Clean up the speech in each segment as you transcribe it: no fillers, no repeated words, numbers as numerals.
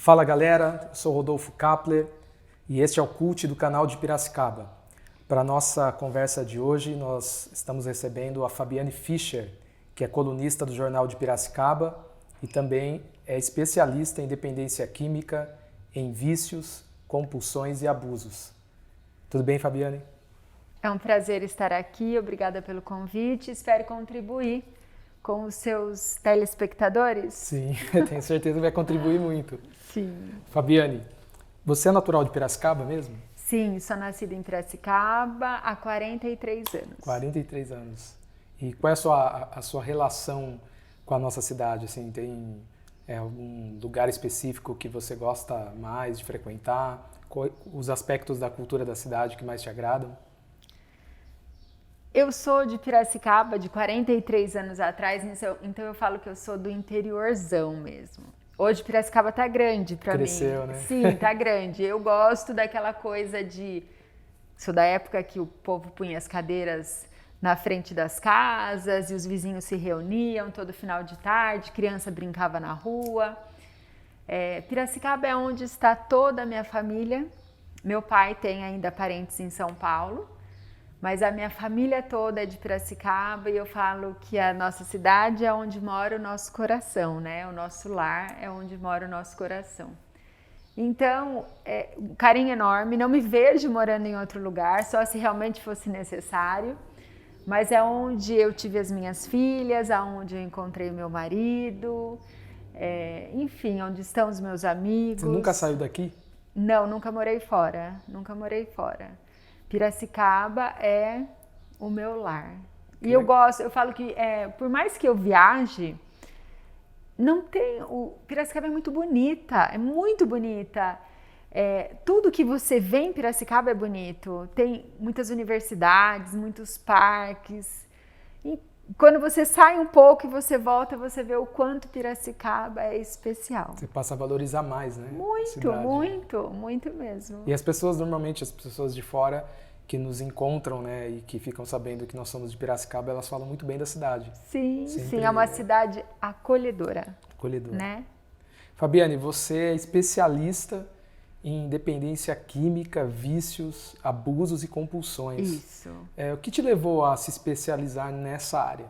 Fala galera, eu sou Rodolfo Kapler e este é o Cult do canal de Piracicaba. Para a nossa conversa de hoje, nós estamos recebendo a Fabiane Fischer, que é colunista do Jornal de Piracicaba e também é especialista em dependência química, em vícios, compulsões e abusos. Tudo bem, Fabiane? É um prazer estar aqui, obrigada pelo convite, espero contribuir com os seus telespectadores. Sim, tenho certeza que vai contribuir muito. Sim. Fabiane, você é natural de Piracicaba mesmo? Sim, sou nascida em Piracicaba há 43 anos. 43 anos. E qual é a sua relação com a nossa cidade? Assim, tem algum lugar específico que você gosta mais de frequentar? Os aspectos da cultura da cidade que mais te agradam? Eu sou de Piracicaba de 43 anos atrás, então eu falo que eu sou do interiorzão mesmo. Hoje Piracicaba tá grande para mim. Cresceu, né? Sim, tá grande. Eu gosto daquela coisa sou da época que o povo punha as cadeiras na frente das casas e os vizinhos se reuniam todo final de tarde, criança brincava na rua. Piracicaba é onde está toda a minha família. Meu pai tem ainda parentes em São Paulo, mas a minha família toda é de Piracicaba e eu falo que a nossa cidade é onde mora o nosso coração, né? O nosso lar é onde mora o nosso coração. Então, um carinho enorme, não me vejo morando em outro lugar, só se realmente fosse necessário, mas é onde eu tive as minhas filhas, aonde eu encontrei meu marido, enfim, onde estão os meus amigos. Você nunca saiu daqui? Não, nunca morei fora. Piracicaba é o meu lar. E eu falo que por mais que eu viaje, Piracicaba é muito bonita, tudo que você vê em Piracicaba é bonito. Tem muitas universidades, muitos parques. E quando você sai um pouco e você volta, você vê o quanto Piracicaba é especial. Você passa a valorizar mais, né? Muito mesmo. E as pessoas, normalmente, as pessoas de fora que nos encontram, né, e que ficam sabendo que nós somos de Piracicaba, elas falam muito bem da cidade. Sim, é uma cidade acolhedora. Né? Fabiane, você é especialista em dependência química, vícios, abusos e compulsões. Isso. O que te levou a se especializar nessa área?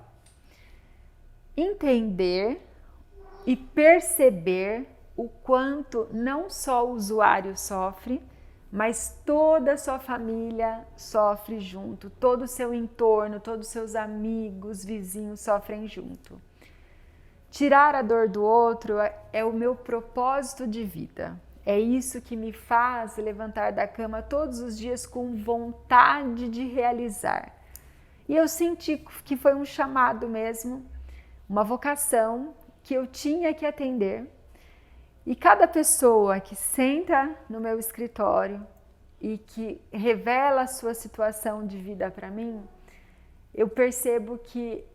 Entender e perceber o quanto não só o usuário sofre, mas toda a sua família sofre junto, todo o seu entorno, todos os seus amigos, vizinhos sofrem junto. Tirar a dor do outro é o meu propósito de vida. É isso que me faz levantar da cama todos os dias com vontade de realizar. E eu senti que foi um chamado mesmo, uma vocação que eu tinha que atender. E cada pessoa que senta no meu escritório e que revela a sua situação de vida para mim, eu percebo que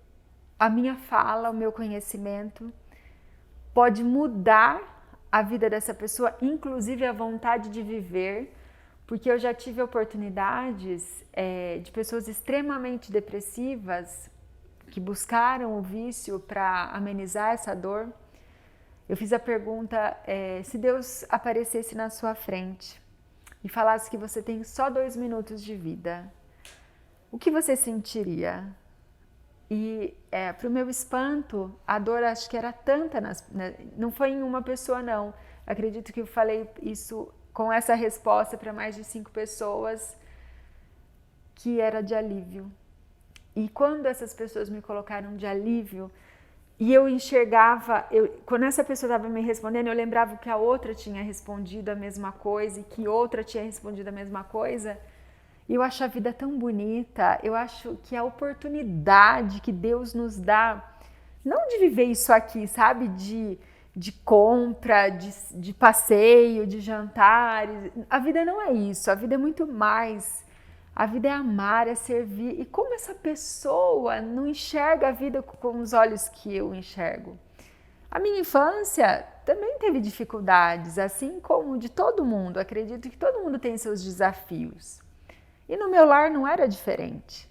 a minha fala, o meu conhecimento pode mudar a vida dessa pessoa, inclusive a vontade de viver, porque eu já tive oportunidades de pessoas extremamente depressivas que buscaram o vício para amenizar essa dor. Eu fiz a pergunta, se Deus aparecesse na sua frente e falasse que você tem só 2 minutos de vida, o que você sentiria? E para o meu espanto, a dor acho que era tanta, não foi em uma pessoa não, acredito que eu falei isso com essa resposta para mais de 5 pessoas, que era de alívio. E quando essas pessoas me colocaram de alívio, e eu enxergava, quando essa pessoa estava me respondendo, eu lembrava que a outra tinha respondido a mesma coisa e que outra tinha respondido a mesma coisa. E eu acho a vida tão bonita, eu acho que a oportunidade que Deus nos dá, não de viver isso aqui, sabe? De compra, de passeio, de jantares. A vida não é isso, a vida é muito mais. A vida é amar, é servir. E como essa pessoa não enxerga a vida com os olhos que eu enxergo? A minha infância também teve dificuldades, assim como de todo mundo. Acredito que todo mundo tem seus desafios. E no meu lar não era diferente.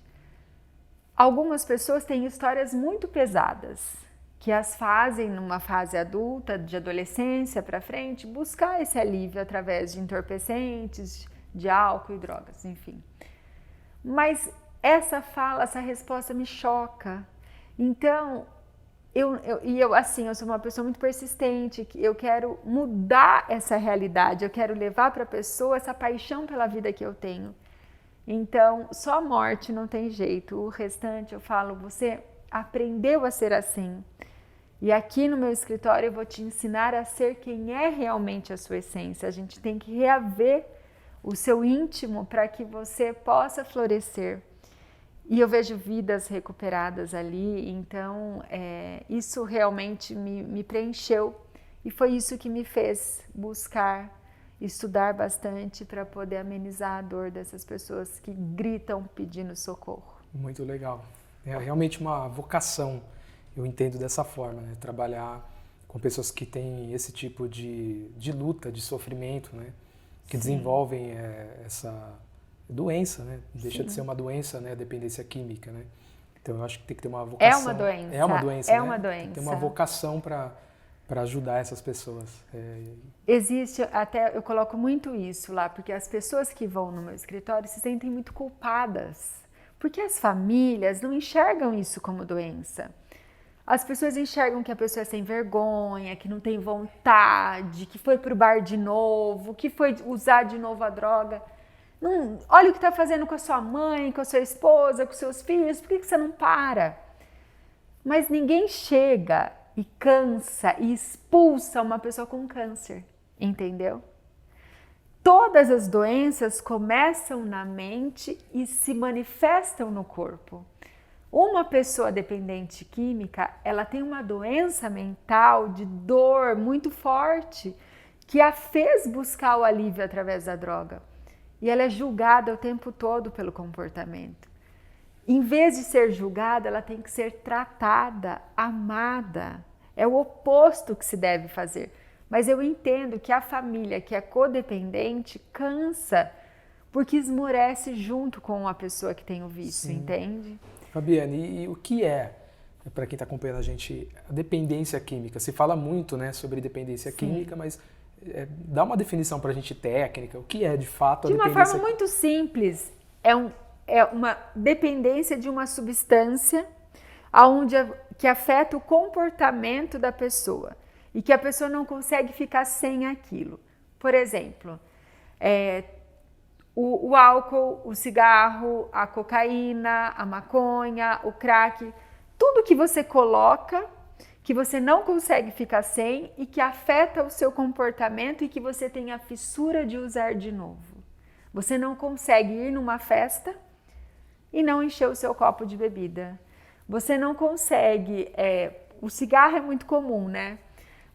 Algumas pessoas têm histórias muito pesadas. que as fazem numa fase adulta, de adolescência para frente, buscar esse alívio através de entorpecentes, de álcool e drogas, enfim. Mas essa resposta me choca. Então, eu sou uma pessoa muito persistente, que eu quero mudar essa realidade, eu quero levar para a pessoa essa paixão pela vida que eu tenho. Então, só a morte não tem jeito, o restante eu falo, você aprendeu a ser assim. E aqui no meu escritório eu vou te ensinar a ser quem é realmente a sua essência. A gente tem que reaver o seu íntimo para que você possa florescer. E eu vejo vidas recuperadas ali, então isso realmente me preencheu. E foi isso que me fez buscar, estudar bastante para poder amenizar a dor dessas pessoas que gritam pedindo socorro. Muito legal. É realmente uma vocação. Eu entendo dessa forma, né? Trabalhar com pessoas que têm esse tipo de luta, de sofrimento, né? Que desenvolvem essa doença, né? Deixa de ser uma doença, né? A dependência química, né? Então eu acho que tem que ter uma vocação. É uma doença. É uma doença, é né? uma doença. Tem que ter uma vocação para ajudar essas pessoas. Existe, até eu coloco muito isso lá, porque as pessoas que vão no meu escritório se sentem muito culpadas, porque as famílias não enxergam isso como doença. As pessoas enxergam que a pessoa é sem vergonha, que não tem vontade, que foi pro bar de novo, que foi usar de novo a droga. Não, olha o que está fazendo com a sua mãe, com a sua esposa, com seus filhos, por que você não para? Mas ninguém chega e cansa e expulsa uma pessoa com câncer, entendeu? Todas as doenças começam na mente e se manifestam no corpo. Uma pessoa dependente química, ela tem uma doença mental de dor muito forte que a fez buscar o alívio através da droga. E ela é julgada o tempo todo pelo comportamento. Em vez de ser julgada, ela tem que ser tratada, amada. É o oposto que se deve fazer. Mas eu entendo que a família que é codependente cansa porque esmorece junto com a pessoa que tem o vício, Sim. Entende? Fabiane, e o que para quem está acompanhando a gente, a dependência química? Se fala muito, né, sobre dependência química, mas dá uma definição para a gente técnica, o que é de fato a dependência? De uma forma muito simples, é uma dependência de uma substância que afeta o comportamento da pessoa e que a pessoa não consegue ficar sem aquilo. Por exemplo, o álcool, o cigarro, a cocaína, a maconha, o crack, tudo que você coloca, que você não consegue ficar sem e que afeta o seu comportamento e que você tem a fissura de usar de novo. Você não consegue ir numa festa e não encher o seu copo de bebida. Você não consegue, o cigarro é muito comum, né?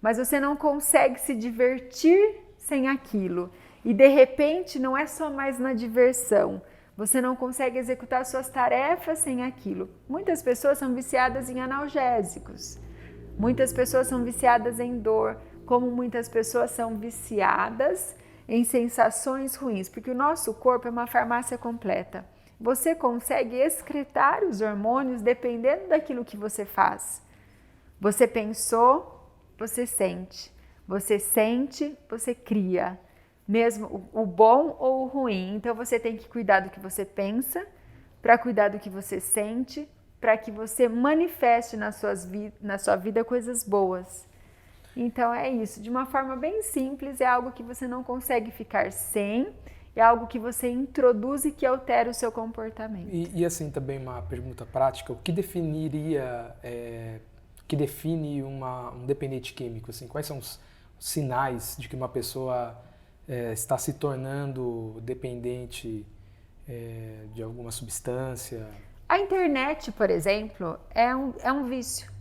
Mas você não consegue se divertir sem aquilo. E de repente não é só mais na diversão, você não consegue executar suas tarefas sem aquilo. Muitas pessoas são viciadas em analgésicos, muitas pessoas são viciadas em dor, como muitas pessoas são viciadas em sensações ruins, porque o nosso corpo é uma farmácia completa. Você consegue excretar os hormônios dependendo daquilo que você faz. Você pensou, você sente. Você sente, você cria. Mesmo o bom ou o ruim. Então você tem que cuidar do que você pensa, para cuidar do que você sente, para que você manifeste na sua vida coisas boas. Então é isso, de uma forma bem simples, é algo que você não consegue ficar sem, é algo que você introduz e que altera o seu comportamento. E assim também uma pergunta prática, o que definiria, que define um dependente químico? Assim, quais são os sinais de que uma pessoa está se tornando dependente de alguma substância? A internet, por exemplo, é um vício.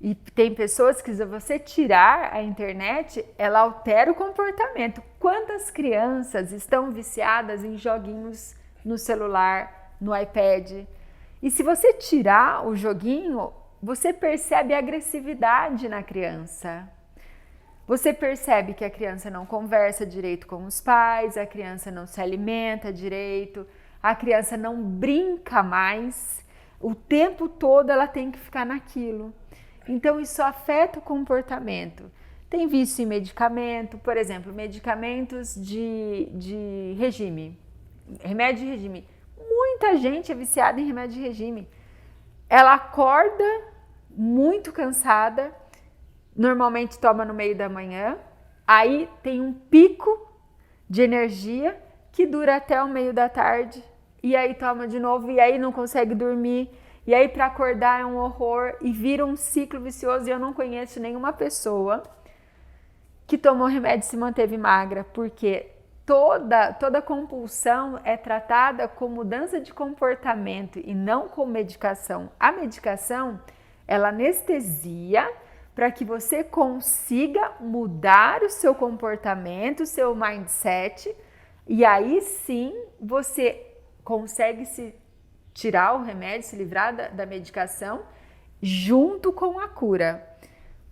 E tem pessoas que, se você tirar a internet, ela altera o comportamento. Quantas crianças estão viciadas em joguinhos no celular, no iPad? E se você tirar o joguinho, você percebe a agressividade na criança. Você percebe que a criança não conversa direito com os pais, a criança não se alimenta direito, a criança não brinca mais, o tempo todo ela tem que ficar naquilo. Então isso afeta o comportamento. Tem vício em medicamento, por exemplo, medicamentos de regime, remédio de regime. Muita gente é viciada em remédio de regime. Ela acorda muito cansada, normalmente toma no meio da manhã, aí tem um pico de energia que dura até o meio da tarde, e aí toma de novo, e aí não consegue dormir, e aí para acordar é um horror, e vira um ciclo vicioso. E eu não conheço nenhuma pessoa que tomou remédio e se manteve magra, porque toda compulsão é tratada como mudança de comportamento e não como medicação. A medicação, ela anestesia para que você consiga mudar o seu comportamento, o seu mindset, e aí sim você consegue se tirar o remédio, se livrar da medicação junto com a cura.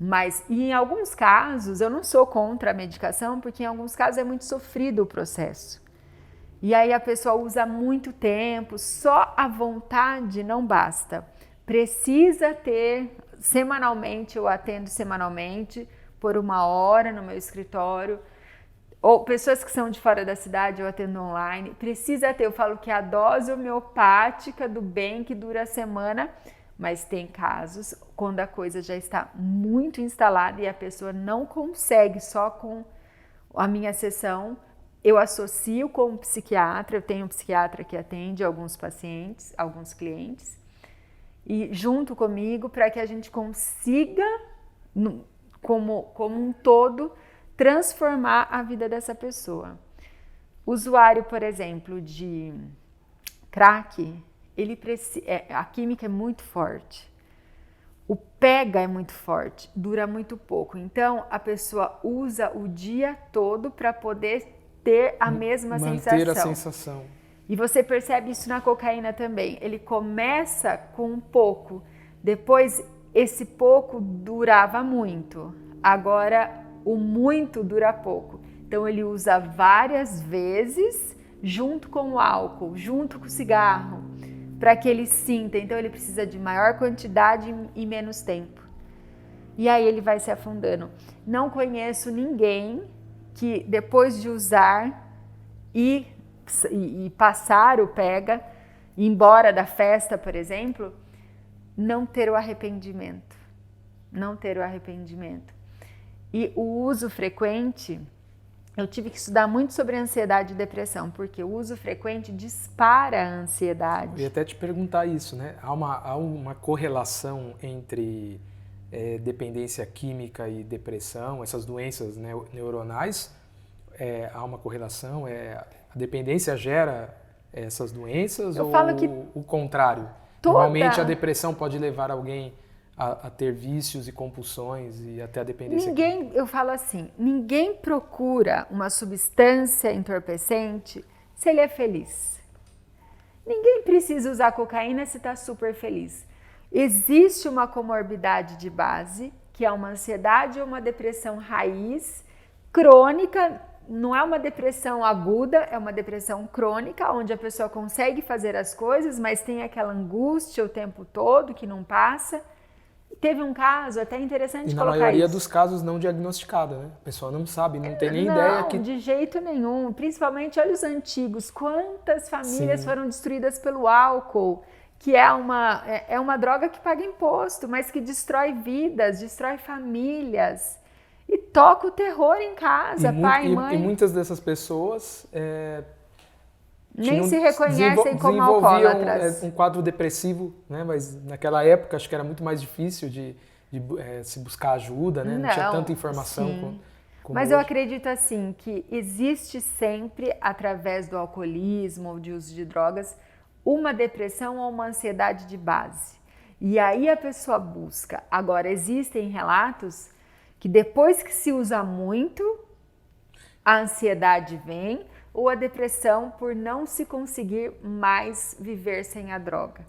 Mas em alguns casos, eu não sou contra a medicação, porque em alguns casos é muito sofrido o processo. E aí a pessoa usa muito tempo, só a vontade não basta. Precisa ter, semanalmente, eu atendo semanalmente, por 1 hora no meu escritório. Ou pessoas que são de fora da cidade, eu atendo online. Precisa ter, eu falo que é a dose homeopática do bem que dura a semana. Mas tem casos quando a coisa já está muito instalada e a pessoa não consegue só com a minha sessão. Eu associo com o psiquiatra, eu tenho um psiquiatra que atende alguns pacientes, alguns clientes, e junto comigo para que a gente consiga, como um todo, transformar a vida dessa pessoa. Usuário, por exemplo, de crack, a química é muito forte, o pega é muito forte, dura muito pouco, então a pessoa usa o dia todo para poder ter a mesma sensação. Manter a sensação. E você percebe isso na cocaína também, ele começa com um pouco, depois esse pouco durava muito, agora o muito dura pouco, então ele usa várias vezes junto com o álcool, junto com o cigarro, para que ele sinta. Então ele precisa de maior quantidade e menos tempo. E aí ele vai se afundando. Não conheço ninguém que depois de usar e passar o pega, ir embora da festa, por exemplo, não ter o arrependimento. Não ter o arrependimento. E o uso frequente, eu tive que estudar muito sobre ansiedade e depressão, porque o uso frequente dispara a ansiedade. Eu ia até te perguntar isso, né? Há uma correlação entre dependência química e depressão, essas doenças neuronais? Há uma correlação? A dependência gera essas doenças ou falo que o contrário? Normalmente a depressão pode levar alguém a ter vícios e compulsões e até a dependência química. Eu falo assim, ninguém procura uma substância entorpecente se ele é feliz. Ninguém precisa usar cocaína se está super feliz. Existe uma comorbidade de base, que é uma ansiedade ou uma depressão raiz, crônica, não é uma depressão aguda, é uma depressão crônica, onde a pessoa consegue fazer as coisas, mas tem aquela angústia o tempo todo que não passa. Teve um caso até interessante colocar isso. E na maioria dos casos não diagnosticada, né? A pessoa não sabe, não tem nem ideia que... Não, de jeito nenhum. Principalmente, olha os antigos. Quantas famílias foram destruídas pelo álcool, que é uma droga que paga imposto, mas que destrói vidas, destrói famílias. E toca o terror em casa, pai e mãe. E muitas dessas pessoas... nem se reconhecem como alcoólatras. Um quadro depressivo, né? Mas naquela época acho que era muito mais difícil de se buscar ajuda, né? Não tinha tanta informação como Mas hoje. eu acredito assim que existe sempre, através do alcoolismo ou de uso de drogas, uma depressão ou uma ansiedade de base. E aí a pessoa busca. Agora, existem relatos que depois que se usa muito, a ansiedade vem, ou a depressão por não se conseguir mais viver sem a droga.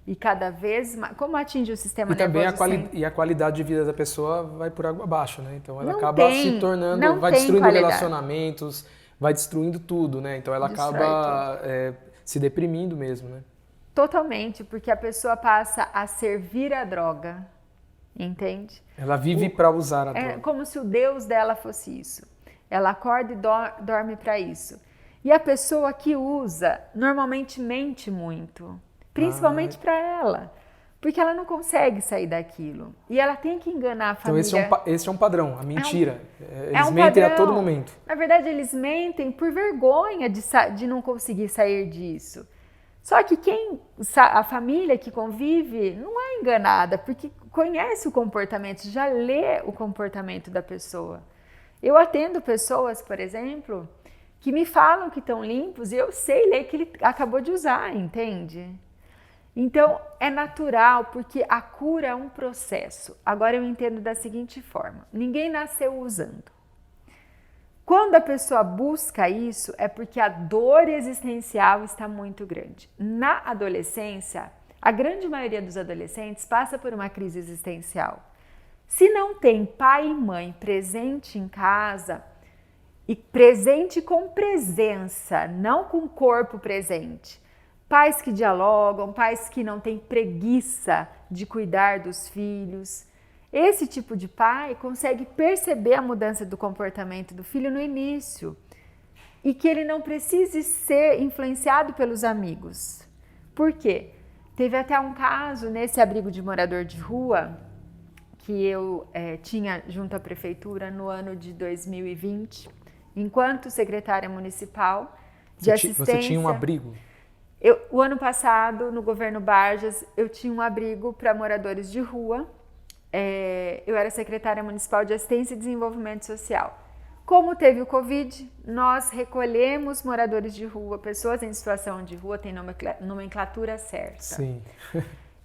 E cada vez mais, como atinge o sistema nervoso e a qualidade de vida da pessoa vai por água abaixo, né? Então ela não acaba tem, se tornando, não vai tem destruindo qualidade. Relacionamentos, vai destruindo tudo, né? Então ela acaba se deprimindo mesmo, né? Totalmente, porque a pessoa passa a servir a droga entende? Ela vive para usar a droga. É como se o Deus dela fosse isso. Ela acorda e dorme para isso. E a pessoa que usa normalmente mente muito, principalmente para ela, porque ela não consegue sair daquilo. E ela tem que enganar a família. Então esse é um padrão, a mentira. Eles um mentem padrão. a todo momento. Na verdade, eles mentem por vergonha de não conseguir sair disso. Só que a família que convive não é enganada, porque conhece o comportamento, já lê o comportamento da pessoa. Eu atendo pessoas, por exemplo, que me falam que estão limpos e eu sei ler que ele acabou de usar, entende? Então, é natural, porque a cura é um processo. Agora eu entendo da seguinte forma: ninguém nasceu usando. Quando a pessoa busca isso, é porque a dor existencial está muito grande. Na adolescência, a grande maioria dos adolescentes passa por uma crise existencial. Se não tem pai e mãe presente em casa, e presente com presença, não com corpo presente, pais que dialogam, pais que não têm preguiça de cuidar dos filhos, esse tipo de pai consegue perceber a mudança do comportamento do filho no início e que ele não precise ser influenciado pelos amigos. Por quê? Teve até um caso nesse abrigo de morador de rua que eu tinha junto à prefeitura no ano de 2020, enquanto secretária municipal de assistência. Você tinha um abrigo? O ano passado, no governo Barjas, eu tinha um abrigo para moradores de rua. Eu era secretária municipal de assistência e desenvolvimento social. Como teve o Covid, nós recolhemos moradores de rua, pessoas em situação de rua, tem nomenclatura certa. Sim.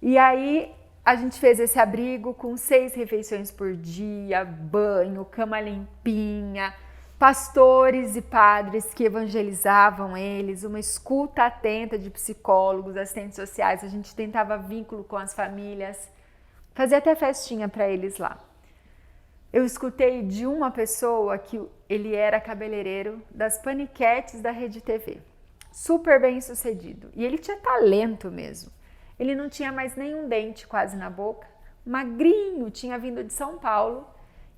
E aí a gente fez esse abrigo com 6 refeições por dia, banho, cama limpinha, pastores e padres que evangelizavam eles, uma escuta atenta de psicólogos, assistentes sociais, a gente tentava vínculo com as famílias, fazia até festinha para eles lá. Eu escutei de uma pessoa que ele era cabeleireiro das paniquetes da Rede TV, super bem sucedido, e ele tinha talento mesmo. Ele não tinha mais nenhum dente quase na boca, magrinho, tinha vindo de São Paulo,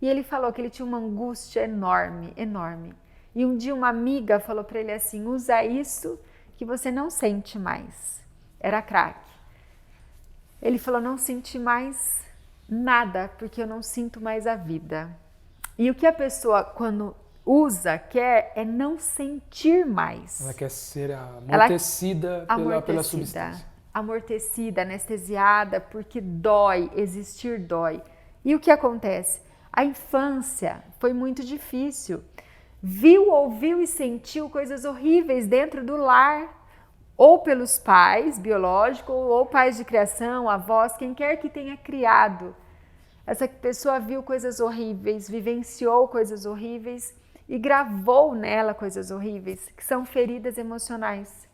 e ele falou que ele tinha uma angústia enorme, enorme. E um dia uma amiga falou para ele assim: usa isso que você não sente mais. Era crack. Ele falou: não senti mais nada, porque eu não sinto mais a vida. E o que a pessoa, quando usa, quer é não sentir mais. Ela quer ser amortecida pela substância. Amortecida, anestesiada, porque dói, existir dói. E o que acontece? A infância foi muito difícil. Viu, ouviu e sentiu coisas horríveis dentro do lar, ou pelos pais biológicos, ou pais de criação, avós, quem quer que tenha criado. Essa pessoa viu coisas horríveis, vivenciou coisas horríveis e gravou nela coisas horríveis, que são feridas emocionais.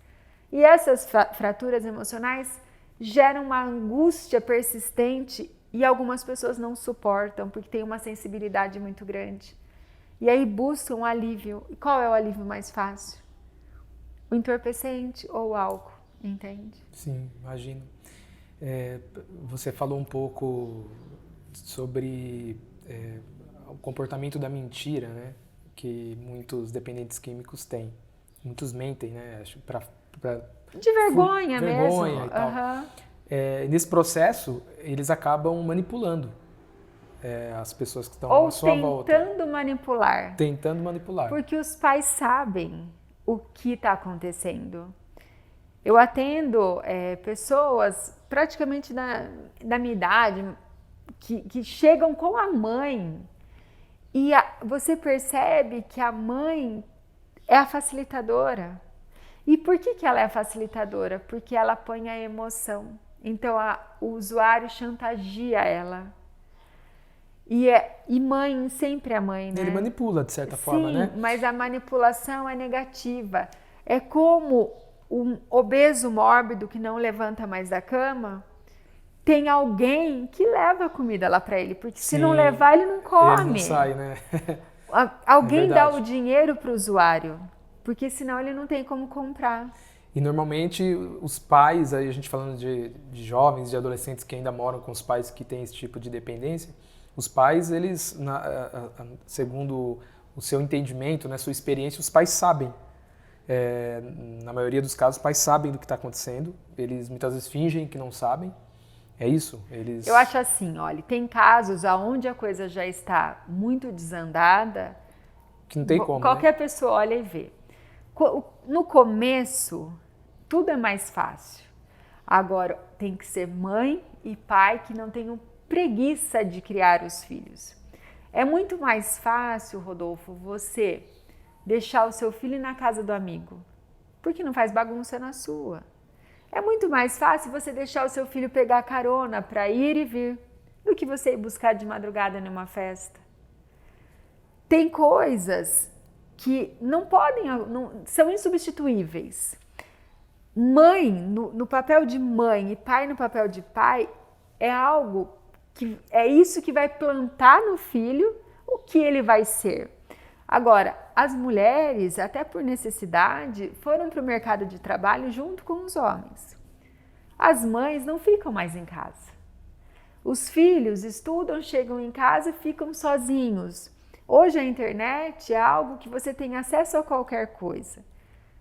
E essas fraturas emocionais geram uma angústia persistente e algumas pessoas não suportam porque tem uma sensibilidade muito grande. E aí buscam alívio. E qual é o alívio mais fácil? O entorpecente ou o álcool, entende? Sim, imagino. Você falou um pouco sobre o comportamento da mentira, né? Que muitos dependentes químicos têm. Muitos mentem, né? De vergonha mesmo. Vergonha e tal. Uhum. Nesse processo, eles acabam manipulando as pessoas que estão à sua volta. Ou tentando manipular. Porque os pais sabem o que está acontecendo. Eu atendo pessoas praticamente da minha idade que chegam com a mãe e você percebe que a mãe é a facilitadora. E por que ela é a facilitadora? Porque ela põe a emoção. Então, o usuário chantageia ela. E mãe sempre é mãe, né? Ele manipula, de certa forma, né? Sim, mas a manipulação é negativa. É como um obeso mórbido que não levanta mais da cama, tem alguém que leva a comida lá para ele, porque se não levar, ele não come. Ele não sai, né? Alguém dá o dinheiro para o usuário, porque senão ele não tem como comprar. E normalmente os pais, aí a gente falando de jovens, de adolescentes que ainda moram com os pais que têm esse tipo de dependência, os pais, eles, segundo o seu entendimento, né, sua experiência, os pais sabem. Na maioria dos casos, os pais sabem do que está acontecendo, eles muitas vezes fingem que não sabem. É isso? Eu acho assim, olha, tem casos onde a coisa já está muito desandada, que não tem como, qualquer né? pessoa olha e vê. No começo, tudo é mais fácil. Agora, tem que ser mãe e pai que não tenham preguiça de criar os filhos. É muito mais fácil, Rodolfo, você deixar o seu filho na casa do amigo, porque não faz bagunça na sua. É muito mais fácil você deixar o seu filho pegar carona para ir e vir, do que você ir buscar de madrugada numa festa. Tem coisas que não podem, são insubstituíveis. Mãe, no papel de mãe e pai no papel de pai, é algo que é isso que vai plantar no filho o que ele vai ser. Agora, as mulheres, até por necessidade, foram para o mercado de trabalho junto com os homens. As mães não ficam mais em casa. Os filhos estudam, chegam em casa e ficam sozinhos. Hoje a internet é algo que você tem acesso a qualquer coisa.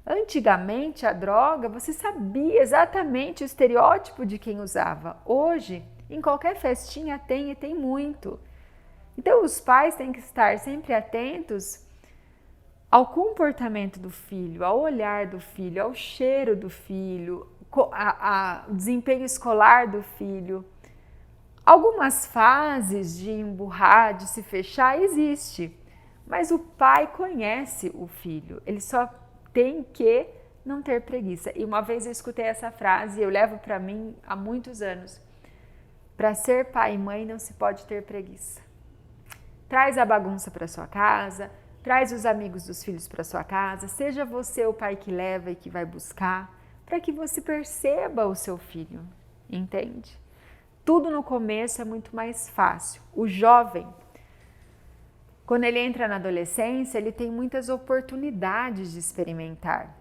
Antigamente, a droga, você sabia exatamente o estereótipo de quem usava. Hoje, em qualquer festinha tem e tem muito. Então, os pais têm que estar sempre atentos ao comportamento do filho, ao olhar do filho, ao cheiro do filho, ao desempenho escolar do filho. Algumas fases de emburrar, de se fechar, existe, mas o pai conhece o filho, ele só tem que não ter preguiça. E uma vez eu escutei essa frase, eu levo para mim há muitos anos: para ser pai e mãe não se pode ter preguiça. Traz a bagunça para sua casa, traz os amigos dos filhos para sua casa, seja você o pai que leva e que vai buscar, para que você perceba o seu filho, entende? Tudo no começo é muito mais fácil. O jovem, quando ele entra na adolescência, ele tem muitas oportunidades de experimentar.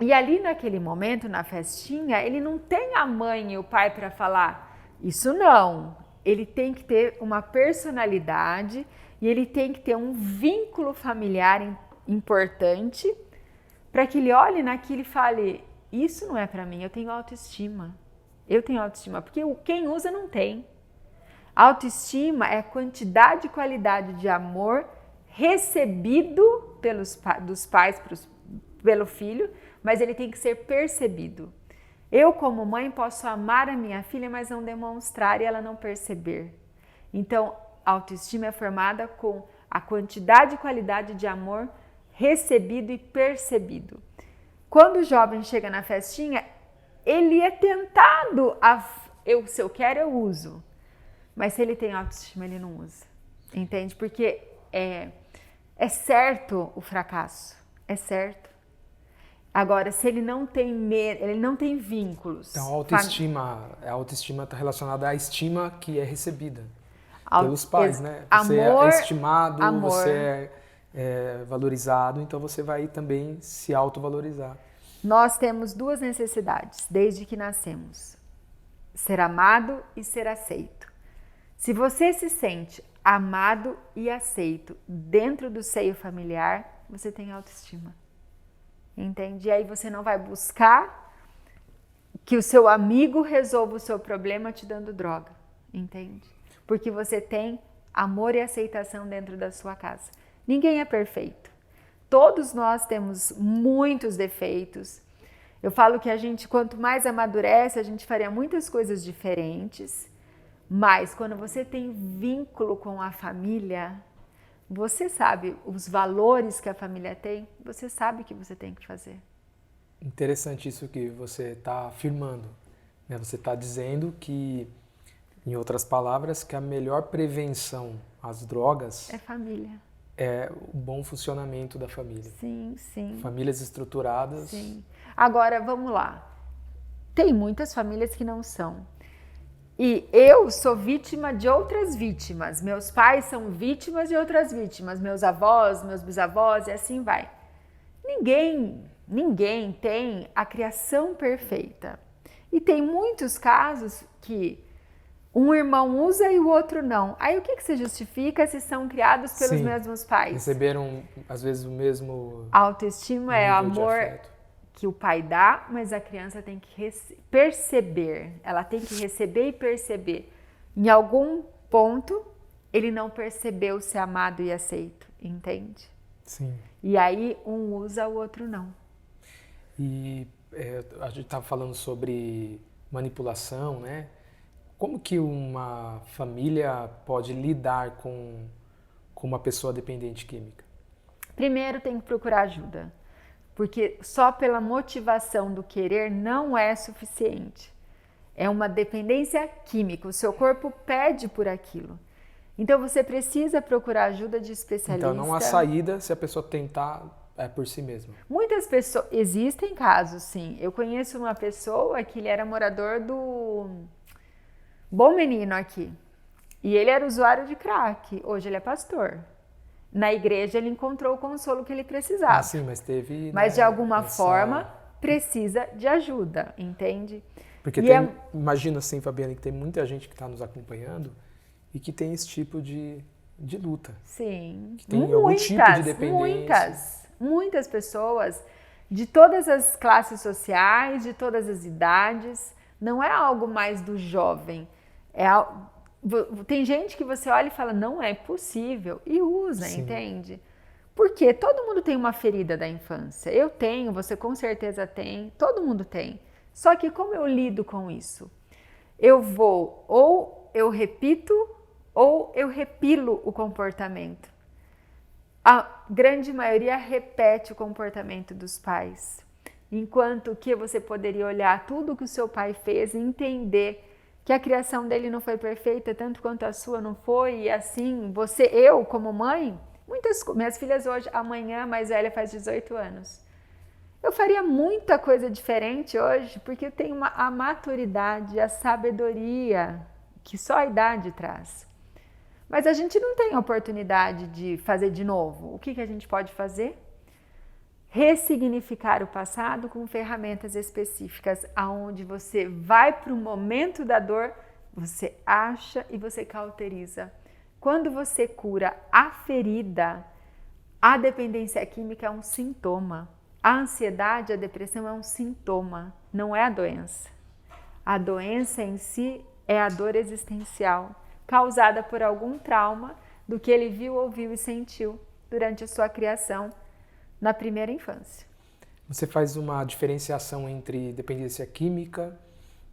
E ali naquele momento, na festinha, ele não tem a mãe e o pai para falar, isso não. Ele tem que ter uma personalidade e ele tem que ter um vínculo familiar importante para que ele olhe naquilo e fale, isso não é para mim, eu tenho autoestima. Eu tenho autoestima, porque quem usa não tem. Autoestima é a quantidade e qualidade de amor recebido dos pais pelo filho, mas ele tem que ser percebido. Eu, como mãe, posso amar a minha filha, mas não demonstrar e ela não perceber. Então, a autoestima é formada com a quantidade e qualidade de amor recebido e percebido. Quando o jovem chega na festinha, ele é tentado se eu quero, eu uso. Mas se ele tem autoestima, ele não usa. Entende? Porque é certo o fracasso. É certo. Agora, se ele não tem ele não tem vínculos. Então, a autoestima está relacionada à estima que é recebida pelos pais, né? Você é estimado, você é valorizado, então você vai também se autovalorizar. Nós temos duas necessidades desde que nascemos: ser amado e ser aceito. Se você se sente amado e aceito dentro do seio familiar, você tem autoestima. Entende? E aí você não vai buscar que o seu amigo resolva o seu problema te dando droga. Entende? Porque você tem amor e aceitação dentro da sua casa. Ninguém é perfeito. Todos nós temos muitos defeitos. Eu falo que a gente, quanto mais amadurece, a gente faria muitas coisas diferentes. Mas quando você tem vínculo com a família, você sabe os valores que a família tem, você sabe o que você tem que fazer. Interessante isso que você está afirmando, né? Você está dizendo que, em outras palavras, que a melhor prevenção às drogas é família. É o bom funcionamento da família. Sim, sim. Famílias estruturadas. Sim. Agora, vamos lá. Tem muitas famílias que não são. E eu sou vítima de outras vítimas. Meus pais são vítimas de outras vítimas. Meus avós, meus bisavós e assim vai. Ninguém Ninguém tem a criação perfeita. E tem muitos casos que um irmão usa e o outro não. Aí o que se justifica se são criados pelos mesmos pais? Receberam, às vezes, o mesmo Autoestima é amor que o pai dá, mas a criança tem que perceber. Ela tem que receber e perceber. Em algum ponto, ele não percebeu ser amado e aceito, entende? Sim. E aí um usa, o outro não. E a gente estava falando sobre manipulação, né? Como que uma família pode lidar com uma pessoa dependente química? Primeiro tem que procurar ajuda, porque só pela motivação do querer não é suficiente. É uma dependência química, o seu corpo pede por aquilo. Então você precisa procurar ajuda de especialista. Então não há saída se a pessoa tentar por si mesma. Muitas pessoas, existem casos sim. Eu conheço uma pessoa que ele era morador do Bom Menino aqui. E ele era usuário de crack. Hoje ele é pastor. Na igreja ele encontrou o consolo que ele precisava. Sim, mas teve... Mas de alguma forma precisa de ajuda, entende? Porque imagina assim, Fabiane, que tem muita gente que está nos acompanhando e que tem esse tipo de luta. Sim. Que tem algum tipo de dependência. Muitas pessoas de todas as classes sociais, de todas as idades. Não é algo mais do jovem. Tem gente que você olha e fala, não é possível, e usa, Sim. Entende? Porque todo mundo tem uma ferida da infância. Eu tenho, você com certeza tem, todo mundo tem. Só que como eu lido com isso? Ou eu repito, ou eu repilo o comportamento. A grande maioria repete o comportamento dos pais. Enquanto que você poderia olhar tudo que o seu pai fez e entender que a criação dele não foi perfeita, tanto quanto a sua não foi, e assim, eu como mãe, minhas filhas hoje, amanhã a mais velha faz 18 anos. Eu faria muita coisa diferente hoje, porque eu tenho a maturidade, a sabedoria que só a idade traz. Mas a gente não tem oportunidade de fazer de novo. O que a gente pode fazer? Ressignificar o passado com ferramentas específicas, aonde você vai para o momento da dor, você acha e você cauteriza. Quando você cura a ferida, a dependência química é um sintoma. A ansiedade, a depressão é um sintoma, não é a doença. A doença em si é a dor existencial, causada por algum trauma do que ele viu, ouviu e sentiu durante a sua criação na primeira infância. Você faz uma diferenciação entre dependência química,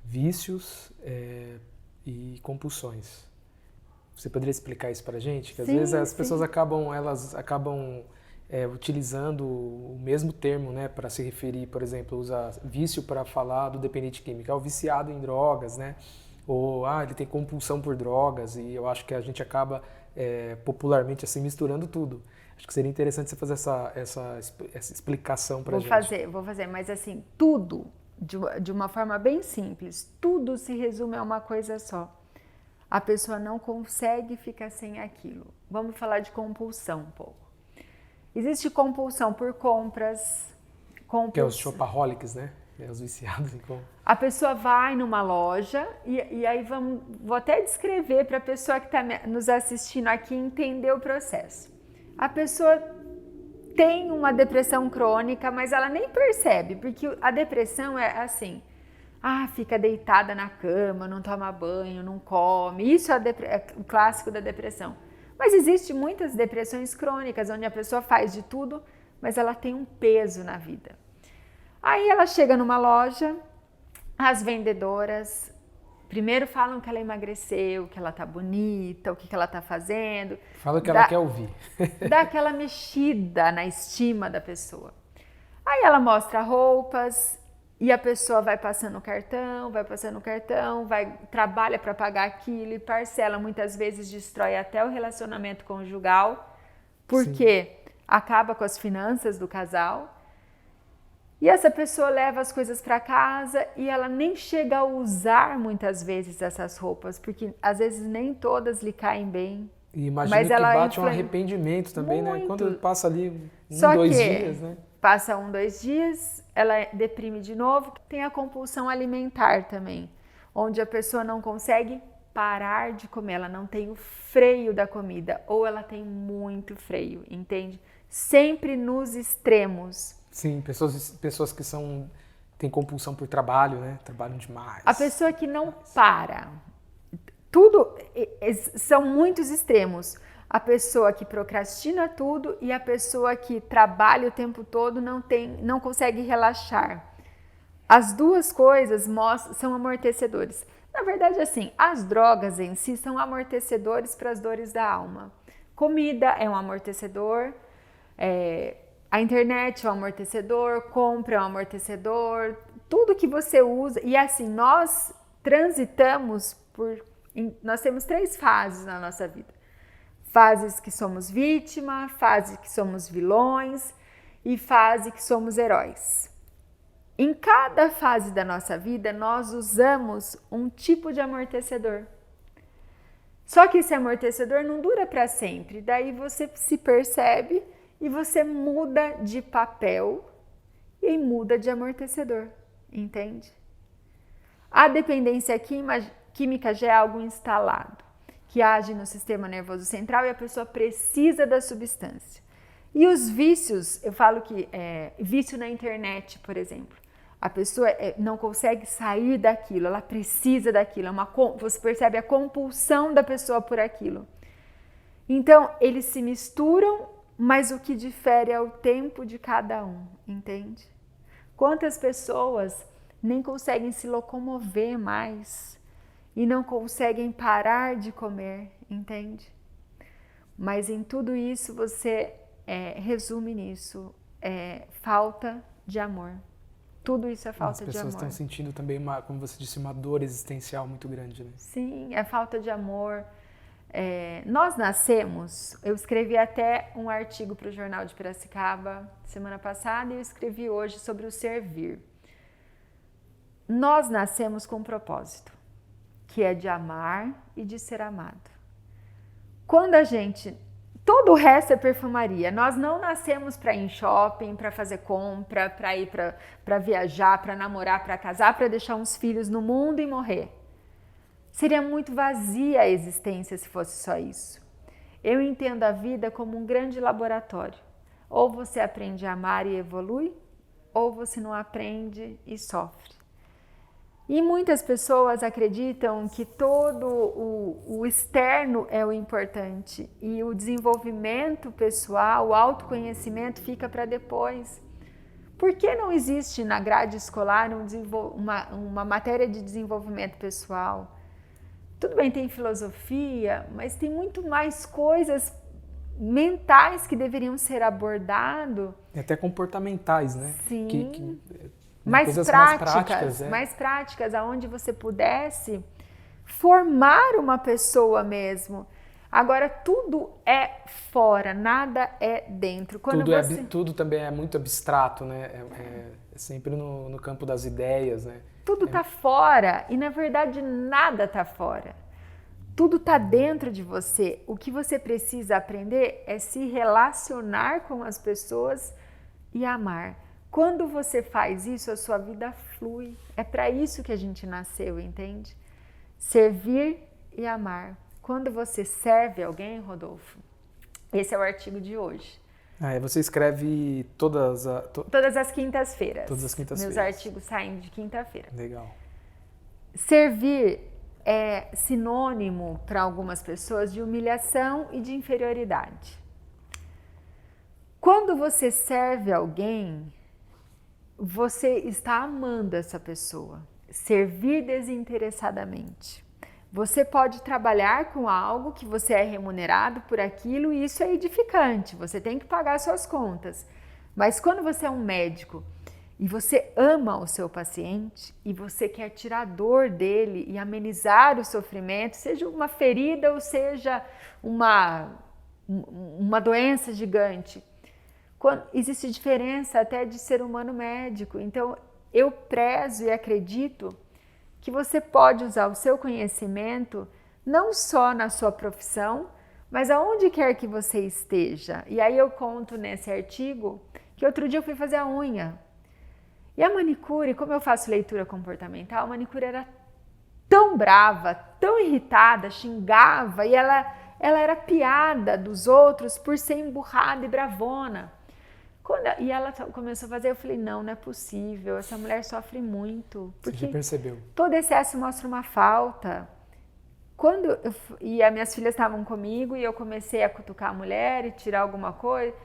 vícios e compulsões. Você poderia explicar isso para a gente? Que às vezes as pessoas acabam utilizando o mesmo termo, né, para se referir, por exemplo, usa vício para falar do dependente químico, é o viciado em drogas, né? Ou ele tem compulsão por drogas, e eu acho que a gente acaba popularmente assim misturando tudo. Acho que seria interessante você fazer essa explicação para a gente. Vou fazer, mas assim, tudo, de uma forma bem simples, tudo se resume a uma coisa só. A pessoa não consegue ficar sem aquilo. Vamos falar de compulsão um pouco. Existe compulsão por compras. Que é os shopaholics, né? Os viciados em compras. A pessoa vai numa loja e aí vou até descrever para a pessoa que está nos assistindo aqui entender o processo. A pessoa tem uma depressão crônica, mas ela nem percebe, porque a depressão é assim, fica deitada na cama, não toma banho, não come, isso é o clássico da depressão. Mas existem muitas depressões crônicas, onde a pessoa faz de tudo, mas ela tem um peso na vida. Aí ela chega numa loja, as vendedoras primeiro falam que ela emagreceu, que ela tá bonita, o que ela tá fazendo. Fala o que ela quer ouvir. Dá aquela mexida na estima da pessoa. Aí ela mostra roupas e a pessoa vai passando o cartão, trabalha para pagar aquilo e parcela. Muitas vezes destrói até o relacionamento conjugal, porque acaba com as finanças do casal. E essa pessoa leva as coisas para casa e ela nem chega a usar muitas vezes essas roupas, porque às vezes nem todas lhe caem bem. E imagina que bate um arrependimento também, né? Quando passa ali 2 dias, né? passa 1, 2 dias, ela deprime de novo. Tem a compulsão alimentar também, onde a pessoa não consegue parar de comer, ela não tem o freio da comida, ou ela tem muito freio, entende? Sempre nos extremos. Sim, pessoas que têm compulsão por trabalho, né? Trabalham demais. A pessoa que não para, tudo são muitos extremos. A pessoa que procrastina tudo e a pessoa que trabalha o tempo todo não consegue relaxar. As duas coisas são amortecedores. Na verdade, assim, as drogas em si são amortecedores para as dores da alma. Comida é um amortecedor, a internet é um amortecedor, compra é um amortecedor, tudo que você usa. E assim, nós transitamos nós temos 3 fases na nossa vida. Fases que somos vítima, fase que somos vilões e fase que somos heróis. Em cada fase da nossa vida, nós usamos um tipo de amortecedor. Só que esse amortecedor não dura para sempre. Daí você se percebe e você muda de papel e muda de amortecedor, entende? A dependência química já é algo instalado, que age no sistema nervoso central e a pessoa precisa da substância. E os vícios, eu falo que vício na internet, por exemplo, a pessoa não consegue sair daquilo, ela precisa daquilo, você percebe a compulsão da pessoa por aquilo. Então, eles se misturam, mas o que difere é o tempo de cada um, entende? Quantas pessoas nem conseguem se locomover mais e não conseguem parar de comer, entende? Mas em tudo isso você resume nisso, falta de amor. Tudo isso é falta de amor. As pessoas estão sentindo também, como você disse, uma dor existencial muito grande, né? Sim, é falta de amor. Nós nascemos, eu escrevi até um artigo para o Jornal de Piracicaba semana passada e eu escrevi hoje sobre o servir. Nós nascemos com um propósito, que é de amar e de ser amado. Todo o resto é perfumaria. Nós não nascemos para ir em shopping, para fazer compra, para ir para viajar, para namorar, para casar, para deixar uns filhos no mundo e morrer. Seria muito vazia a existência se fosse só isso. Eu entendo a vida como um grande laboratório. Ou você aprende a amar e evolui, ou você não aprende e sofre. E muitas pessoas acreditam que todo o externo é o importante e o desenvolvimento pessoal, o autoconhecimento fica para depois. Por que não existe na grade escolar uma matéria de desenvolvimento pessoal? Tudo bem, tem filosofia, mas tem muito mais coisas mentais que deveriam ser abordadas. E até comportamentais, né? Sim. Mais práticas, aonde você pudesse formar uma pessoa mesmo. Agora, tudo é fora, nada é dentro. Tudo também é muito abstrato, né? É sempre no campo das ideias, né? Tudo está fora e, na verdade, nada está fora. Tudo está dentro de você. O que você precisa aprender é se relacionar com as pessoas e amar. Quando você faz isso, a sua vida flui. É para isso que a gente nasceu, entende? Servir e amar. Quando você serve alguém, Rodolfo, esse é o artigo de hoje. Você escreve todas as quintas-feiras. Todas as quintas-feiras. Meus artigos saem de quinta-feira. Legal. Servir é sinônimo para algumas pessoas de humilhação e de inferioridade. Quando você serve alguém, você está amando essa pessoa. Servir desinteressadamente. Você pode trabalhar com algo que você é remunerado por aquilo e isso é edificante. Você tem que pagar suas contas. Mas quando você é um médico e você ama o seu paciente e você quer tirar a dor dele e amenizar o sofrimento, seja uma ferida ou seja uma doença gigante, existe diferença até de ser humano médico. Então, eu prezo e acredito que você pode usar o seu conhecimento não só na sua profissão, mas aonde quer que você esteja. E aí eu conto nesse artigo que outro dia eu fui fazer a unha. E a manicure, como eu faço leitura comportamental, a manicure era tão brava, tão irritada, xingava, e ela era piada dos outros por ser emburrada e bravona. E ela começou a fazer, eu falei, não é possível, essa mulher sofre muito. Porque você já percebeu? Todo excesso mostra uma falta. E as minhas filhas estavam comigo e eu comecei a cutucar a mulher e tirar alguma coisa.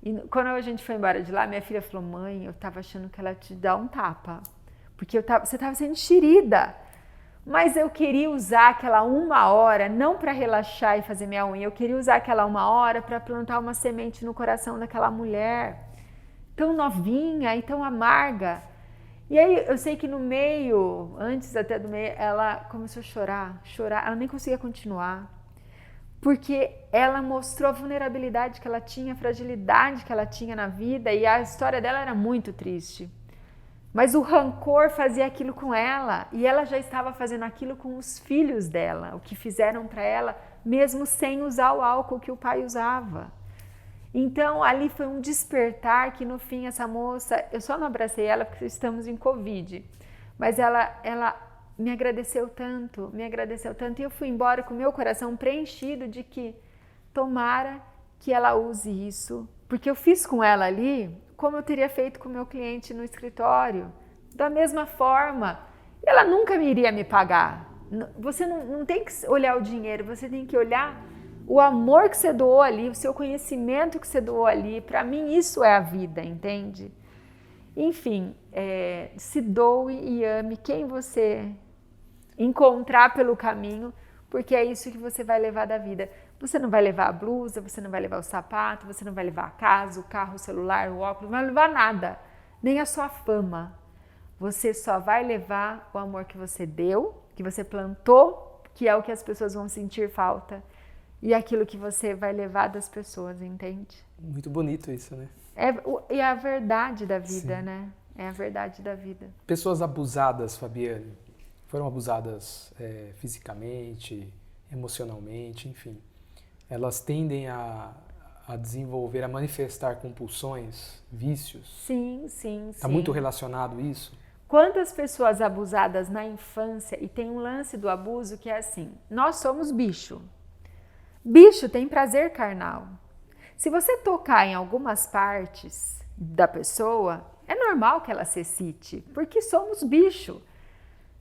E quando a gente foi embora de lá, minha filha falou, mãe, eu tava achando que ela ia te dar um tapa. Porque você tava sendo enxerida. Mas eu queria usar aquela 1 hora, não para relaxar e fazer minha unha, eu queria usar aquela 1 hora para plantar uma semente no coração daquela mulher. Tão novinha e tão amarga. E aí eu sei que no meio, antes até do meio, ela começou a chorar, ela nem conseguia continuar. Porque ela mostrou a vulnerabilidade que ela tinha, a fragilidade que ela tinha na vida, e a história dela era muito triste. Mas o rancor fazia aquilo com ela, e ela já estava fazendo aquilo com os filhos dela, o que fizeram para ela, mesmo sem usar o álcool que o pai usava. Então ali foi um despertar que no fim essa moça, eu só não abracei ela porque estamos em Covid, mas ela me agradeceu tanto, e eu fui embora com o meu coração preenchido de que tomara que ela use isso, porque eu fiz com ela ali como eu teria feito com o meu cliente no escritório, da mesma forma. Ela nunca iria me pagar. Você não tem que olhar o dinheiro, você tem que olhar o amor que você doou ali, o seu conhecimento que você doou ali. Para mim isso é a vida, entende? Enfim, se doe e ame quem você encontrar pelo caminho, porque é isso que você vai levar da vida. Você não vai levar a blusa, você não vai levar o sapato, você não vai levar a casa, o carro, o celular, o óculos, não vai levar nada, nem a sua fama. Você só vai levar o amor que você deu, que você plantou, que é o que as pessoas vão sentir falta, e aquilo que você vai levar das pessoas, entende? Muito bonito isso, né? É a verdade da vida, Sim. né? É a verdade da vida. Pessoas abusadas, Fabiane, foram abusadas fisicamente, emocionalmente, enfim. Elas tendem a desenvolver, a manifestar compulsões, vícios? Sim, sim, Está sim. muito relacionado isso? Quantas pessoas abusadas na infância, e tem um lance do abuso que é assim, nós somos bicho. Bicho tem prazer carnal. Se você tocar em algumas partes da pessoa, é normal que ela se excite, porque somos bicho.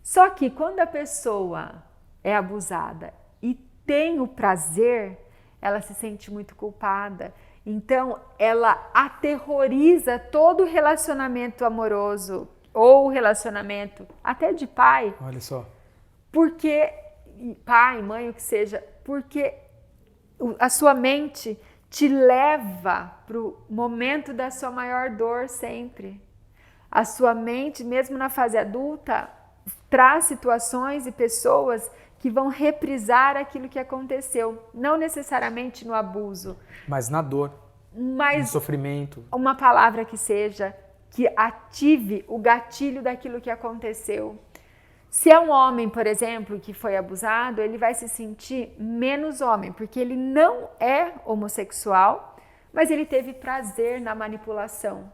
Só que quando a pessoa é abusada e tem o prazer, ela se sente muito culpada. Então, ela aterroriza todo relacionamento amoroso ou relacionamento até de pai. Olha só. Porque, pai, mãe, o que seja, porque a sua mente te leva para o momento da sua maior dor sempre. A sua mente, mesmo na fase adulta, traz situações e pessoas que vão reprisar aquilo que aconteceu, não necessariamente no abuso, mas na dor, no sofrimento. Uma palavra que seja, que ative o gatilho daquilo que aconteceu. Se é um homem, por exemplo, que foi abusado, ele vai se sentir menos homem, porque ele não é homossexual, mas ele teve prazer na manipulação.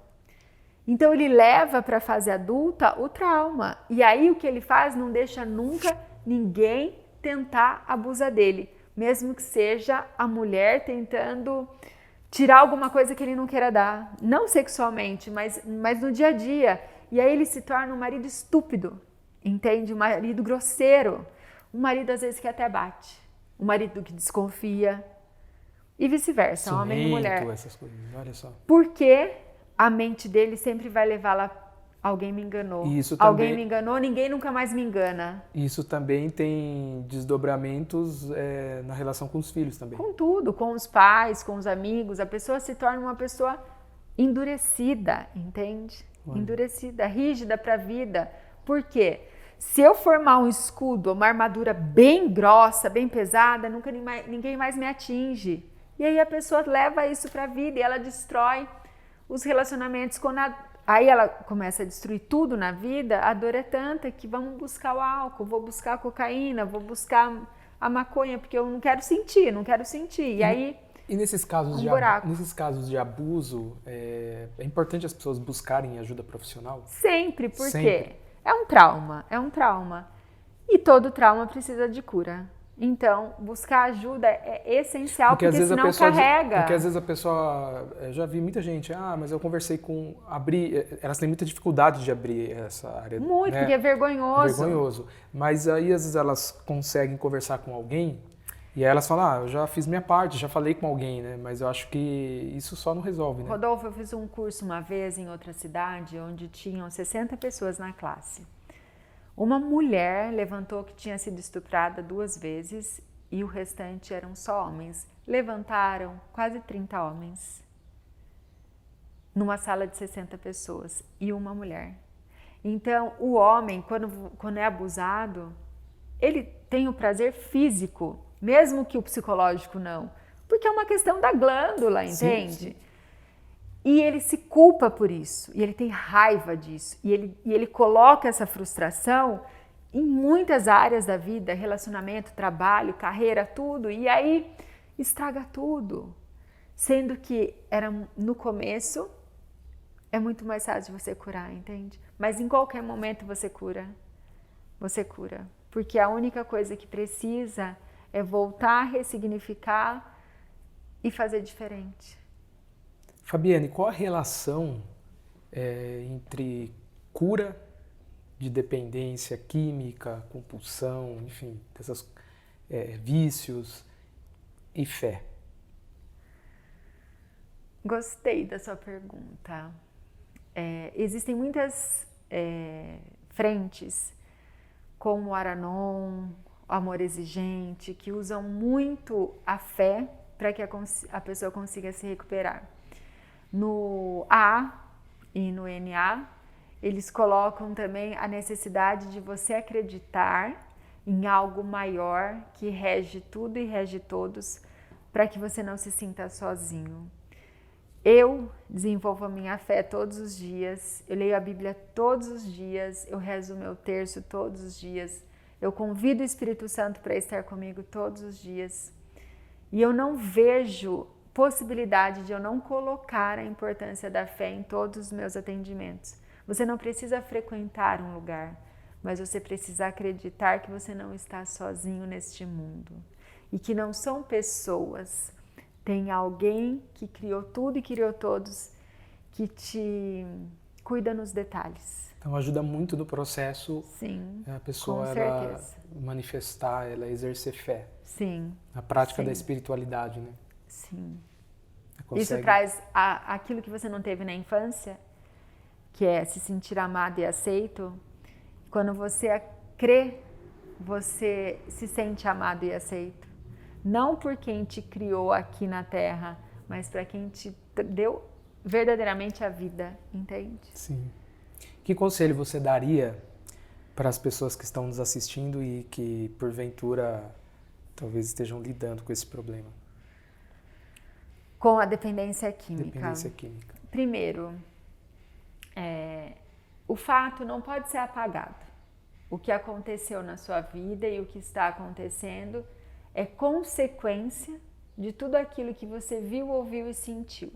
Então ele leva para a fase adulta o trauma. E aí o que ele faz não deixa nunca ninguém tentar abusar dele. Mesmo que seja a mulher tentando tirar alguma coisa que ele não queira dar. Não sexualmente, mas no dia a dia. E aí ele se torna um marido estúpido, entende? Um marido grosseiro. Um marido às vezes que até bate. Um marido que desconfia. E vice-versa, homem e mulher. Essas coisas, olha só. Porque a mente dele sempre vai levá-la, alguém me enganou, alguém me enganou, ninguém nunca mais me engana. Isso também tem desdobramentos na relação com os filhos também. Com tudo, com os pais, com os amigos, a pessoa se torna uma pessoa endurecida, entende? Endurecida, rígida para a vida. Por quê? Se eu formar um escudo, uma armadura bem grossa, bem pesada, nunca ninguém mais me atinge. E aí a pessoa leva isso para a vida e ela destrói os relacionamentos. Aí ela começa a destruir tudo na vida, a dor é tanta que vamos buscar o álcool, vou buscar a cocaína, vou buscar a maconha, porque eu não quero sentir. E aí E nesses casos, buraco. nesses casos de abuso, é importante as pessoas buscarem ajuda profissional? Sempre, porque Sempre. é um trauma. E todo trauma precisa de cura. Então, buscar ajuda é essencial, porque às vezes senão a pessoa carrega. Porque às vezes a pessoa, eu já vi muita gente, mas eu conversei elas têm muita dificuldade de abrir essa área. Muito, né? porque é vergonhoso. Vergonhoso. Mas aí às vezes elas conseguem conversar com alguém e aí elas falam, eu já fiz minha parte, já falei com alguém, né? Mas eu acho que isso só não resolve, né? Rodolfo, eu fiz um curso uma vez em outra cidade, onde tinham 60 pessoas na classe. Uma mulher levantou que tinha sido estuprada 2 vezes e o restante eram só homens. Levantaram quase 30 homens numa sala de 60 pessoas e uma mulher. Então, o homem, quando é abusado, ele tem o prazer físico, mesmo que o psicológico não, porque é uma questão da glândula, entende? Sim. E ele se culpa por isso, e ele tem raiva disso, e ele coloca essa frustração em muitas áreas da vida, relacionamento, trabalho, carreira, tudo, e aí estraga tudo. Sendo que era no começo, é muito mais fácil de você curar, entende? Mas em qualquer momento você cura, porque a única coisa que precisa é voltar, ressignificar e fazer diferente. Fabiane, qual a relação entre cura de dependência química, compulsão, enfim, desses vícios e fé? Gostei da sua pergunta. Existem muitas frentes, como o Al-Anon, o amor exigente, que usam muito a fé para que a pessoa consiga se recuperar. No A e no NA, eles colocam também a necessidade de você acreditar em algo maior que rege tudo e rege todos, para que você não se sinta sozinho. Eu desenvolvo a minha fé todos os dias, eu leio a Bíblia todos os dias, eu rezo o meu terço todos os dias, eu convido o Espírito Santo para estar comigo todos os dias. E eu não vejo possibilidade de eu não colocar a importância da fé em todos os meus atendimentos. Você não precisa frequentar um lugar, mas você precisa acreditar que você não está sozinho neste mundo e que não são pessoas. Tem alguém que criou tudo e criou todos, que te cuida nos detalhes. Então ajuda muito no processo. Sim, a pessoa ela manifestar, ela exercer fé. Sim. A prática da espiritualidade, né? Sim. Consegue... Isso traz aquilo que você não teve na infância, que é se sentir amado e aceito. Quando você crê, você se sente amado e aceito. Não por quem te criou aqui na Terra, mas para quem te deu verdadeiramente a vida, entende? Sim. Que conselho você daria para as pessoas que estão nos assistindo e que, porventura, talvez estejam lidando com esse problema? Com a dependência química. Dependência química. Primeiro, o fato não pode ser apagado. O que aconteceu na sua vida e o que está acontecendo é consequência de tudo aquilo que você viu, ouviu e sentiu.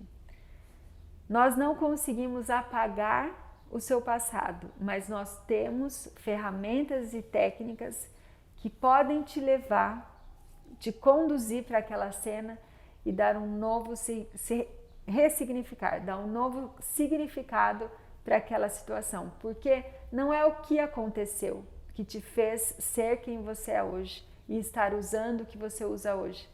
Nós não conseguimos apagar o seu passado, mas nós temos ferramentas e técnicas que podem te levar, te conduzir para aquela cena e dar um novo ressignificar, dar um novo significado para aquela situação, porque não é o que aconteceu que te fez ser quem você é hoje e estar usando o que você usa hoje,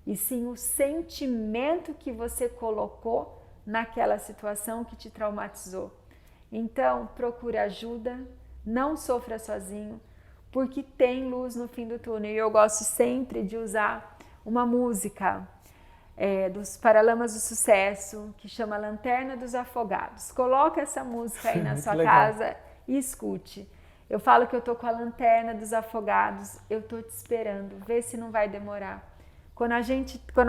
e sim o sentimento que você colocou naquela situação que te traumatizou. Então, procure ajuda, não sofra sozinho, porque tem luz no fim do túnel. E eu gosto sempre de usar uma música dos Paralamas do Sucesso, que chama Lanterna dos Afogados. Coloca essa música aí na sua casa e escute. Eu falo que eu tô com a lanterna dos afogados, eu tô te esperando, vê se não vai demorar. Quando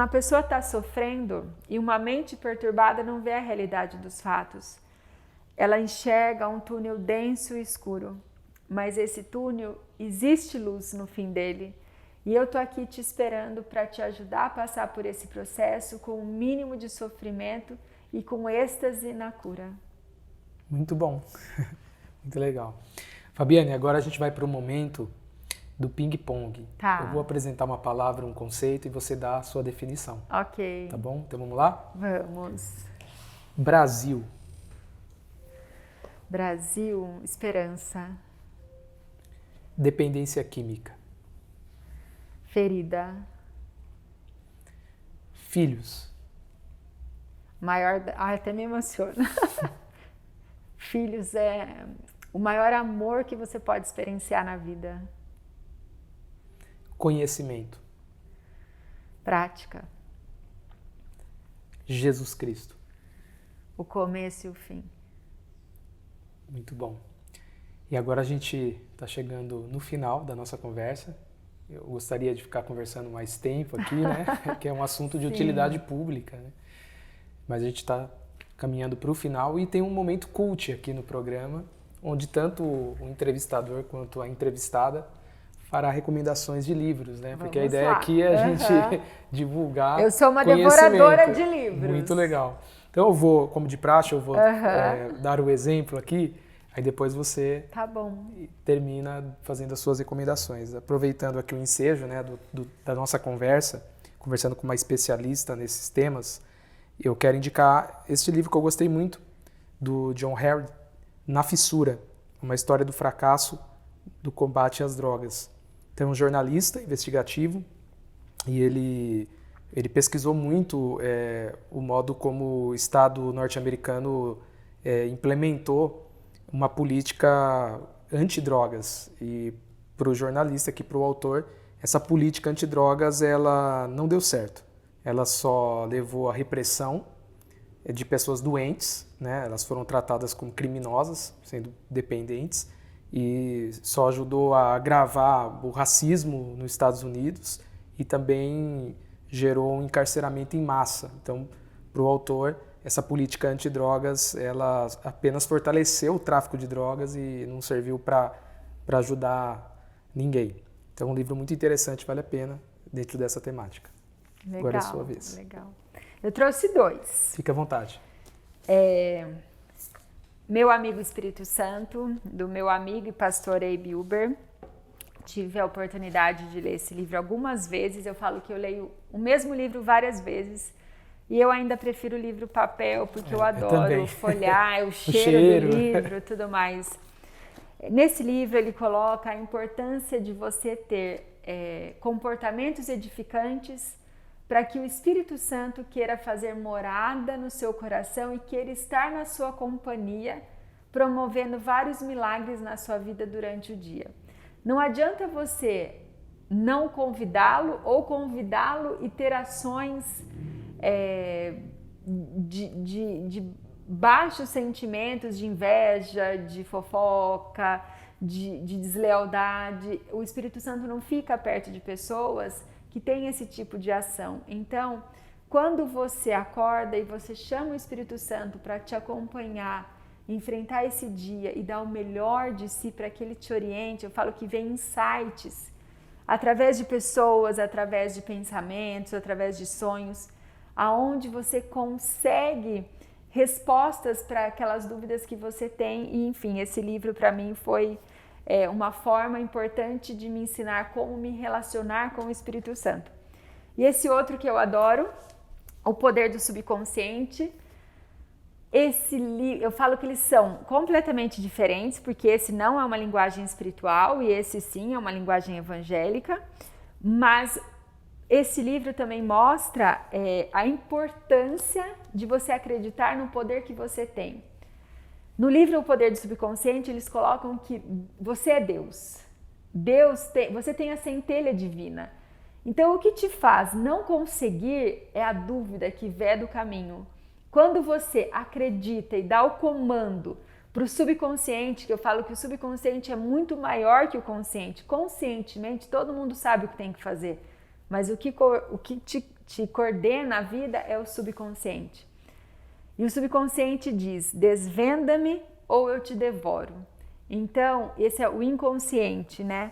a pessoa está sofrendo e uma mente perturbada não vê a realidade dos fatos, ela enxerga um túnel denso e escuro, mas esse túnel existe luz no fim dele E eu tô aqui te esperando para te ajudar a passar por esse processo com o mínimo de sofrimento e com êxtase na cura. Muito bom, muito legal. Fabiane, agora a gente vai para o momento do ping-pong. Tá. Eu vou apresentar uma palavra, um conceito e você dá a sua definição. Ok. Tá bom? Então vamos lá? Vamos. Brasil. Brasil, esperança. Dependência química. Ferida. Filhos. Maior. Ai, até me emociona. Filhos é o maior amor que você pode experienciar na vida. Conhecimento. Prática. Jesus Cristo. O começo e o fim. Muito bom. E agora a gente está chegando no final da nossa conversa. Eu gostaria de ficar conversando mais tempo aqui, né? Que é um assunto de utilidade pública, né? Mas a gente está caminhando para o final e tem um momento cult aqui no programa, onde tanto o entrevistador quanto a entrevistada fará recomendações de livros, né? Porque a ideia aqui é a gente divulgar. Eu sou uma devoradora de livros. Muito legal. Então eu vou, como de praxe, eu vou dar o exemplo aqui, aí depois você tá bom. termina fazendo as suas recomendações. Aproveitando aqui o ensejo, né, da nossa conversa, conversando com uma especialista nesses temas, eu quero indicar este livro que eu gostei muito, do John Harry, Na Fissura, uma história do fracasso do combate às drogas. Então, é um jornalista investigativo e ele pesquisou muito o modo como o Estado norte-americano implementou uma política antidrogas. E para o jornalista, aqui para o autor, essa política antidrogas ela não deu certo. Ela só levou à repressão de pessoas doentes, né? Elas foram tratadas como criminosas, sendo dependentes, e só ajudou a agravar o racismo nos Estados Unidos e também gerou um encarceramento em massa. Então, para o autor, essa política antidrogas, ela apenas fortaleceu o tráfico de drogas e não serviu para ajudar ninguém. Então, é um livro muito interessante, vale a pena, dentro dessa temática. Legal, agora é a sua vez. Legal. Eu trouxe 2. Fique à vontade. Meu Amigo Espírito Santo, do meu amigo e pastor Abe Uber. Tive a oportunidade de ler esse livro algumas vezes. Eu falo que eu leio o mesmo livro várias vezes. E eu ainda prefiro o livro papel, porque eu adoro folhear, o cheiro do livro e tudo mais. Nesse livro ele coloca a importância de você ter comportamentos edificantes para que o Espírito Santo queira fazer morada no seu coração e queira estar na sua companhia, promovendo vários milagres na sua vida durante o dia. Não adianta você não convidá-lo ou convidá-lo e ter ações de baixos sentimentos, de inveja, de fofoca, de deslealdade. O Espírito Santo não fica perto de pessoas que têm esse tipo de ação. Então, quando você acorda e você chama o Espírito Santo para te acompanhar, enfrentar esse dia e dar o melhor de si para que ele te oriente, eu falo que vem insights através de pessoas, através de pensamentos, através de sonhos, aonde você consegue respostas para aquelas dúvidas que você tem. E, enfim, esse livro para mim foi uma forma importante de me ensinar como me relacionar com o Espírito Santo. E esse outro que eu adoro, O Poder do Subconsciente. Eu falo que eles são completamente diferentes, porque esse não é uma linguagem espiritual e esse sim é uma linguagem evangélica, mas esse livro também mostra a importância de você acreditar no poder que você tem. No livro O Poder do Subconsciente, eles colocam que você é Deus. Você tem a centelha divina. Então, o que te faz não conseguir é a dúvida que vê do caminho. Quando você acredita e dá o comando para o subconsciente, que eu falo que o subconsciente é muito maior que o consciente. Conscientemente, todo mundo sabe o que tem que fazer, mas o que te coordena a vida é o subconsciente. E o subconsciente diz, desvenda-me ou eu te devoro. Então, esse é o inconsciente, né?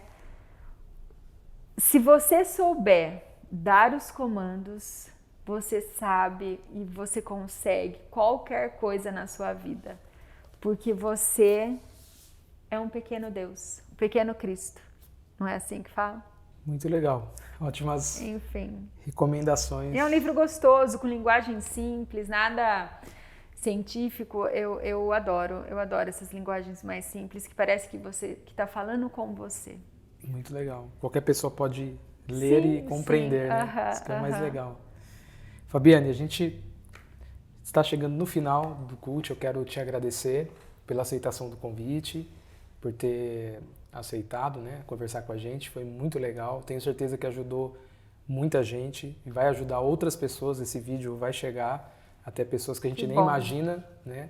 Se você souber dar os comandos, você sabe e você consegue qualquer coisa na sua vida, porque você é um pequeno Deus, um pequeno Cristo. Não é assim que fala? Muito legal. Ótimas Enfim. recomendações. É um livro gostoso, com linguagem simples, nada científico. Eu adoro essas linguagens mais simples, que parece que você que está falando com você. Muito legal. Qualquer pessoa pode ler e compreender, né? Isso que é o mais legal. Fabiane, a gente está chegando no final do cult. Eu quero te agradecer pela aceitação do convite, por ter aceitado, né, conversar com a gente. Foi muito legal. Tenho certeza que ajudou muita gente e vai ajudar outras pessoas. Esse vídeo vai chegar até pessoas que a gente nem imagina, né?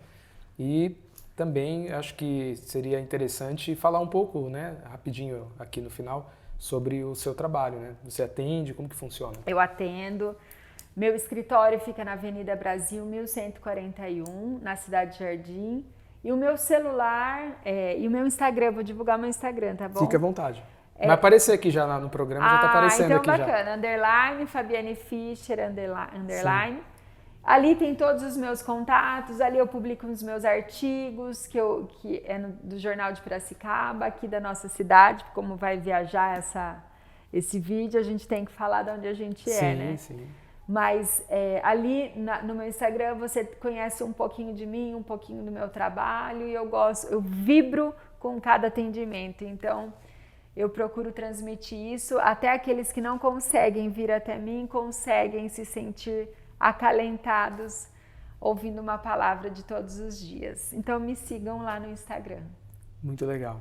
E também acho que seria interessante falar um pouco, né, rapidinho aqui no final, sobre o seu trabalho, né? Você atende, como que funciona? Eu atendo. Meu escritório fica na Avenida Brasil, 1141, na Cidade de Jardim. E o meu celular e o meu Instagram, vou divulgar meu Instagram, tá bom? Fique à vontade. Vai aparecer aqui já no programa, já tá aparecendo então aqui já. Bacana. Underline, Fabiane Fischer, underline. Ali tem todos os meus contatos, ali eu publico os meus artigos, que é do Jornal de Piracicaba, aqui da nossa cidade. Como vai viajar esse vídeo, a gente tem que falar de onde a gente né? Sim. Mas ali no meu Instagram você conhece um pouquinho de mim, um pouquinho do meu trabalho, e eu vibro com cada atendimento. Então eu procuro transmitir isso, até aqueles que não conseguem vir até mim conseguem se sentir acalentados ouvindo uma palavra de todos os dias. Então me sigam lá no Instagram. Muito legal.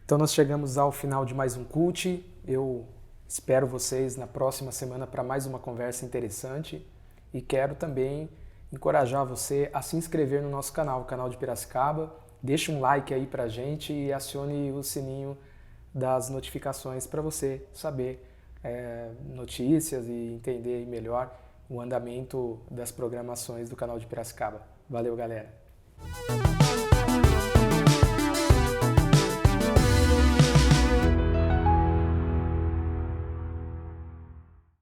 Então nós chegamos ao final de mais um cult. Eu espero vocês na próxima semana para mais uma conversa interessante e quero também encorajar você a se inscrever no nosso canal, o canal de Piracicaba. Deixe um like aí pra gente e acione o sininho das notificações para você saber notícias e entender melhor o andamento das programações do canal de Piracicaba. Valeu, galera!